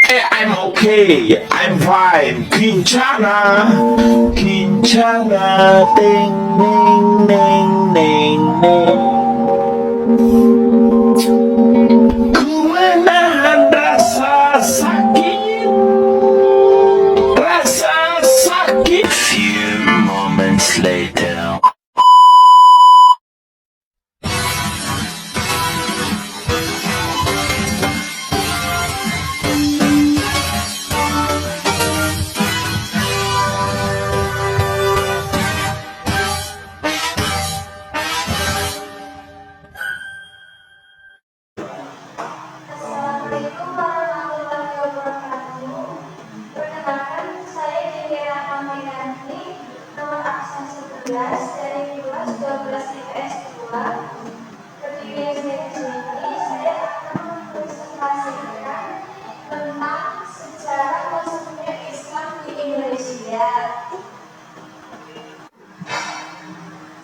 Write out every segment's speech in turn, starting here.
I'm okay. I'm fine. Quintana. Quintana. Ding, ding, ding, ding, ding. Ku menahan rasa sakit. Rasa sakit. Few moments later. Assalamualaikum warahmatullahi wabarakatuh. Perkenalkan, saya Dewi Rahmanti, nomor absen 11 dari kelas 12 IPS 2. Berdiri di sini, saya akan mempresentasikan tentang sejarah masuknya Islam di Indonesia.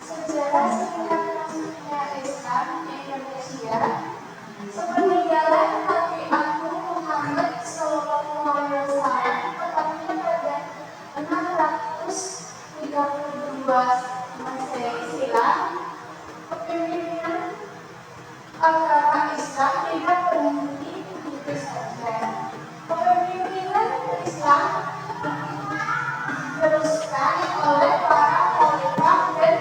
Sejarah masuknya Islam di Indonesia. Sepeninggalan Nabi Agung Muhammad SAW, tepatnya pada 632 Masehi silam, kepemimpinan agama Islam tidak berhenti begitu saja. Kepemimpinan Islam diteruskan oleh para khalifah dan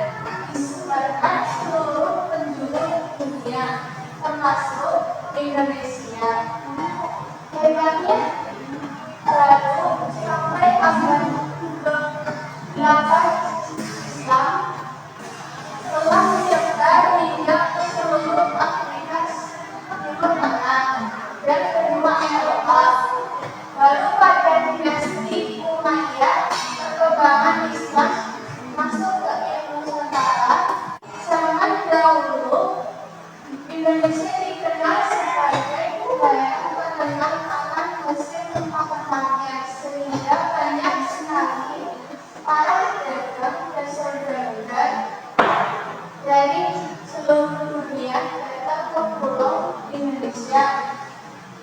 disebarkan seluruh penjuru dunia, termasuk Indonesia. Hebatnya, lalu sampai abad ke-8 Islam telah menyebar hingga ke seluruh Afrika Timur Tengah dan benua Eropa. Lalu pada dinasti Umayyad, perkembangan Islam masuk ke Nusantara. Zaman dahulu Indonesia dikenal sebagai budaya penenang aman mesin pakanannya, sehingga banyak sekali para pedagang dan saudagar dari seluruh dunia datang ke pulau Indonesia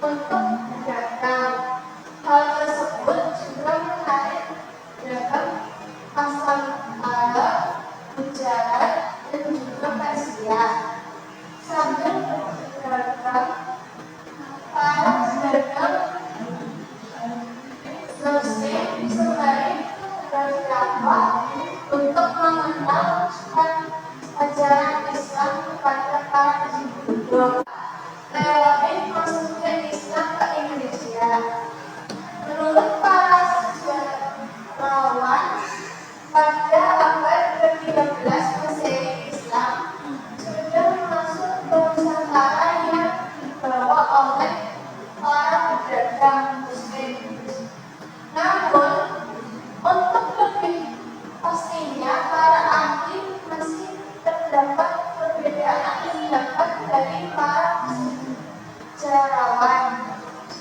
untuk berdagang. Hal tersebut juga menarik dagang asal Arab, Gujarat, dan juga Persia. Sambil berdagang, para pedagang Muslim sembari berdakwah untuk mengenalkan ajaran Islam kepada para penduduk. Teori masuknya Islam ke Indonesia. Menurut para sejarawan, pada abad ke-13 Masehi, Islam sudah masuk ke Nusantara yang dibawa oleh para pedagang Muslim. Namun, untuk lebih pastinya, para ahli masih terdapat perbedaan pendapat dari para sejarawan.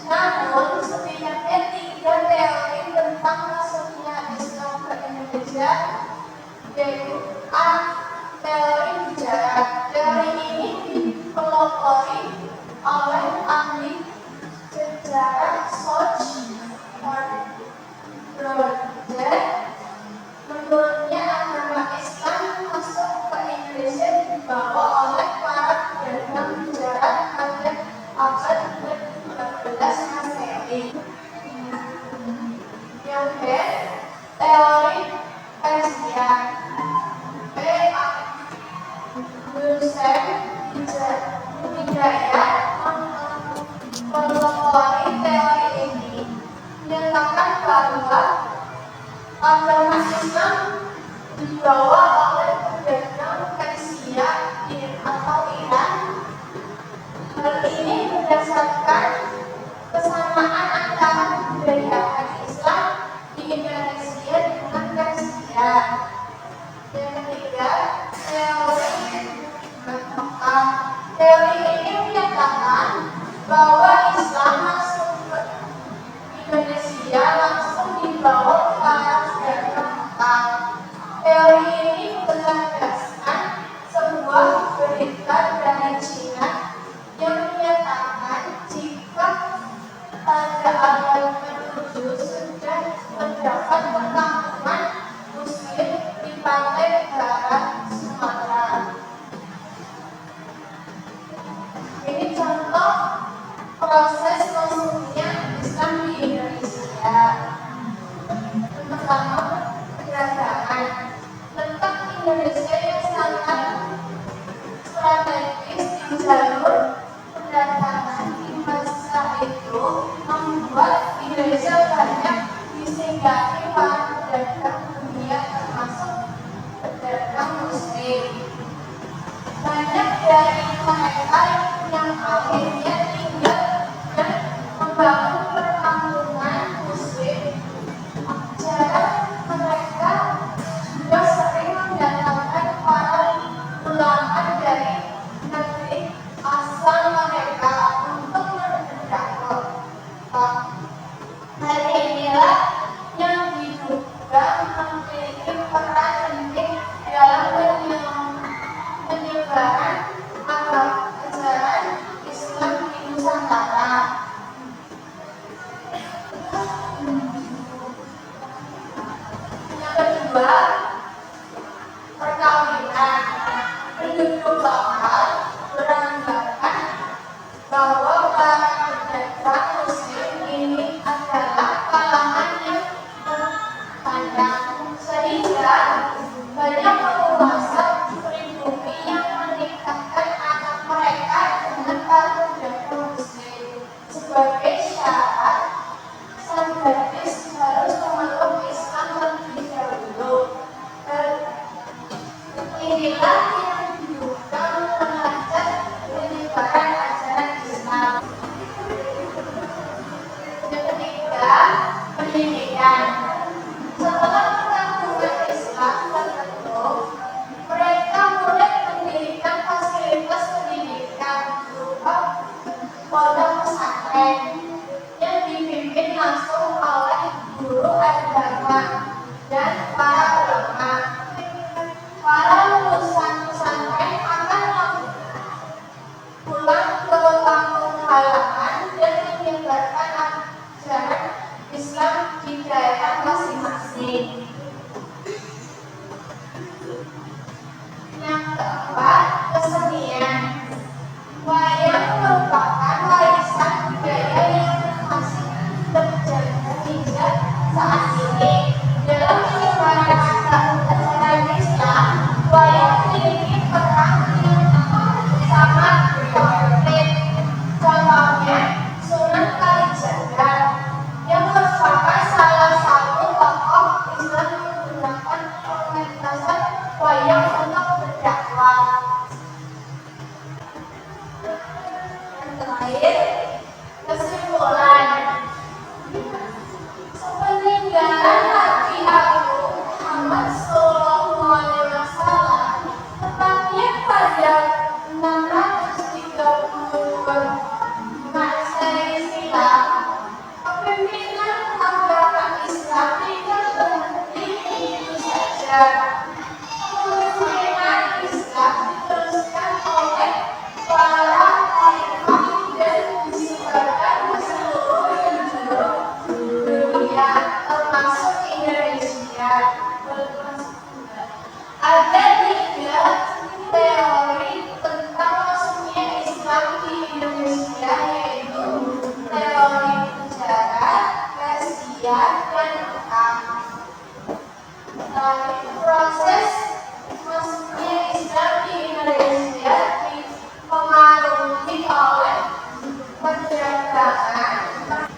Namun, setidaknya 3 teori tentang masuknya Islam ke Indonesia, yaitu A. Teori sejarah. Teori ini dipelopori oleh ahli sejarah George Roger. Menurutnya, agama Islam masuk ke Indonesia dibawa oleh para pedagang Gujarat pada abad ke-13 Masehi. Yang B. Teori Persia. B. Hussein Hidayat pelopori teori ini menyatakan bahwa agama Islam dibawa oleh pedagang Persia atau Iran. Hal ini berdasarkan kesamaan antara budaya Islam di Indonesia dengan Persia. Yang ketiga, teori ini menyatakan bahwa Islam masuk ke Indonesia langsung dibawa ke arah pedagang Mekah. Teori ini berlandaskan sebuah berita dari Cina yang menyatakan jika pada abad proses masuknya Islam di Indonesia. Pertama, peradaban. Letak Indonesia yang sangat strategis di jalur perdagangan di masa itu membuat Indonesia banyak disinggahi para pedagang dunia termasuk pedagang muslim. Banyak dari mereka yang akhirnya tinggal dan membangun perkampungan muslim. Ajaran mereka juga sering mendatangkan para ulama dari negeri asal mereka untuk berdakwah. Hal inilah yang diduga memiliki peran penting dalam penyebaran ajaran Islam di Nusantara. Yang kedua, perkawinan. Penduduk lokal beranggapan bahwa para pedagang muslim ini adalah kalangan yang terpandang, sehingga banyak penguasa pribumi yang menikahkan anak mereka dengan para pedagang muslim. Sebagai syarat, sang gadis harus memeluk Islam terlebih dahulu. Inilah yang diduga mengajak penyebaran ajaran Islam. Yang ketiga, pendidikan. Setelah perkampungan Islam terbentuk, mereka mulai mendirikan fasilitas pendidikan berupa pondok pesantren yang dipimpin langsung oleh guru agama dan para ulama. Para lulusan pesantren akan pulang ke kampung halaman dan menyebarkan ajaran Islam di daerah masing-masing. Yang keempat, kesenian. Wayang merupakan warisan budaya yang masih terjaga hingga saat ini. Dalam penyebaran ajaran Islam, wayang memiliki peran yang sangat penting. Contohnya, Sunan Kalijaga yang merupakan salah satu tokoh Islam yang menggunakan pementasan wayang untuk berdakwah. Yang terakhir, kesimpulan. Sepeninggalan Nabi Agung Muhammad SAW, tepatnya pada 632 Masehi silam, kepemimpinan agama Islam tidak berhenti itu saja. Kepemimpinan Islam diteruskan oleh para khalifah dan disebarkan ke seluruh penjuru dunia, termasuk Indonesia. Ada 3 teori tentang masuknya Islam di Indonesia, yaitu teori sejarah, Persia, dan Mekah. Proses masuknya Islam di Indonesia dipengaruhi oleh perdagangan,